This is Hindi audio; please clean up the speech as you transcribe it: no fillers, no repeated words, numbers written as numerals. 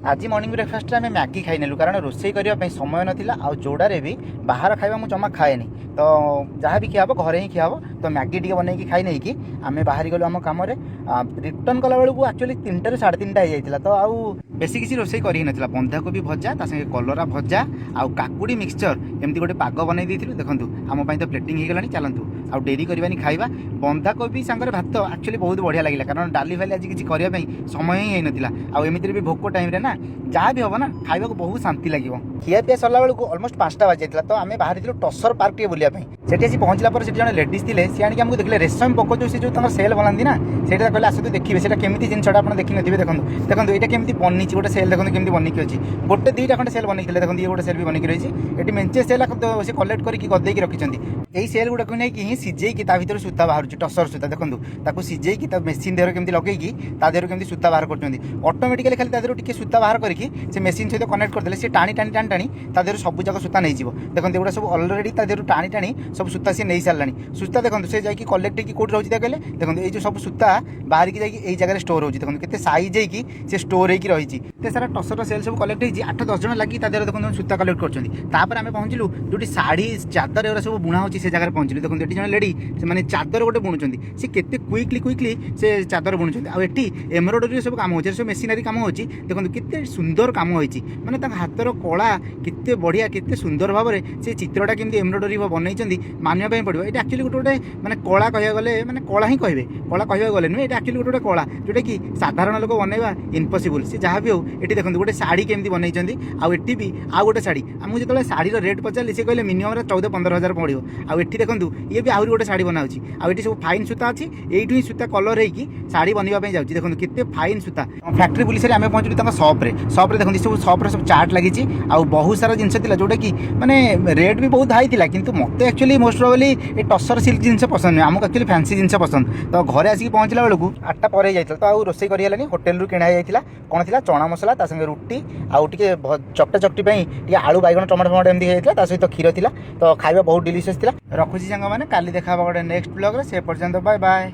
आज मॉर्निंग ब्रेकफास्ट आम मैगी खाई नेलु कारण रोषे करने समय नाला आ जोड़े भी बाहर खाଇବା ମୁଁ जमा खाएनि तो जहाँ भी खियाब घरे ही खियाब तो मैगी टी बनई खाई नहीं कि आम बाहरी गलु आम कम रिटर्न कला बेलू एक्चुअली 3टा 3:30 हो तो आउ बेसी किसी रोषे कर बंधाकोबी भजा संगे कलरा भजा आउ काकुड़ी मिक्सचर एमती गोटे पाग बनई देखूँ आम तो प्लेटिंग हो गला चलतु आउ डेरी करवानी खाଇବା बंधाकोबी सांगे भात एक्चुअली बहुत बढ़िया लगे कारण डाली फाली आज किसी करने समय ही नाला आमती भी भोक टाइम ना जहाँ भी हम ना खावा को बहुत शांति लगे खिया पिया सरला बेलू अलमोस्ट 5टा बाजी जाता तो आम बाहर टसर पार्क टे बुलापी से आसी पहुँचला पर जन लेडीज थे सी आनिक आमको देखले रेशम पोक जो सेल बनाती ना से कहले आसतु देखिए से केमी जिनसा आप देखी थे देखो देखो यहाँ केमी बनी गोटे सेल देखो केमी बनिकी अच्छी गोटे 2टा खंडे सेल बनई देखो ये गोटे सेल भी बनिकी रही है मेंचे सेल से कलेक्ट करके गदेकी रखिंट यही सेल गुड़ाक नहीं सीझेकी भर सूता बाहर टसर सूता देखो सीझेकी मेसीन देहर केमी लगेगी देहर केमी सूता बाहर कर ऑटोमेटिकली खाली देहर टी सूता बाहर करके से मेसीन सहित कनेक्ट करदे से टाणी टाणी टाणी टाणी देहर सब जाक सूता नहीं देखो एगुड़ा सब अलरेडी देहर टाणी टाणी सब सूता सी नहीं सारा सूता देखो से जाकि कलेक्ट होगी कौट रोचे कहले देखो ये जो सब सूता बाहर की जाकि जगह स्टोर होती देखो केते साइज होगी स्टोर होगी रही सारा टसर सेल सब कलेक्ट होती 8-10 जन लगी देहर देखो सूता कलेक्ट कर आम पहुँचलु जो शाढ़ी चादर एगुरा सब बुणा होची से जगह पहुँचलु देखो ये जन लेडी से चादर गोटे बुणुंट सी केते क्विकली से चादर बुणुंट आठ एम्ब्रॉयडरी सब काम हो सब मेसिनारी काम हो देखो केते सुंदर काम होती माने हाथर कला केते बढ़िया केते सुंदर भाव में से चित्रटा केमती एम्ब्रॉयडरी बनई मानिया पड़ो ये एक्चुअली गोटे गोटे मैंने कला कह गले मैंने कला ही कहे कला कह गले नुहे एक्चुअली गोटे गोटे कला जोटा कि साधारण लोक बनवा इम्पॉसिबल से जहाँ भी हो ये देखो गोटे शाढ़ी केमती बनई आउे भी आउ गोटे शाढ़ी आमको जो शाढ़ीर रेट पचारे से कहले मिनिमम 14-15 हजार पड़ो आउ एटी देखो ये भी आहरी गोटे शाढ़ी बनाऊँगी आउ ये सब फाइन सूता अच्छी यू ही सूता कलर होगी शाढ़ी बनवाई जाऊँगी देखो केते फाइन सूता फैक्ट्री पुलिस आम पहुँचलु सप्रे देखो सब सप्रे सब चार्ट लगी आउ बहुत सारा जिनस जोटा कि माने रेट भी बहुत हाई था कि मत एक्चुअली मोस्ट प्रोबेबली ये टसर सिल्क जिन पसंद नहीं आमको एक्चुअली फैंसी जिन पसंद तो घरे आसिक पहुँचला बेलू 8टा पर जाता तो आउ रोषे कर होटेल किणा जाता कौन थी चना मसला संगे रुटी आउ टे चकटा चकटी आलू बैगण टमाटो फमाटो एमती होता सहित क्षीर था तो खाଇବା बहुत डिलीशियस था रखुची सांग मैंने काली देखा गोटे नेक्स्ट ब्लॉग से पर्यंत बाय बाय।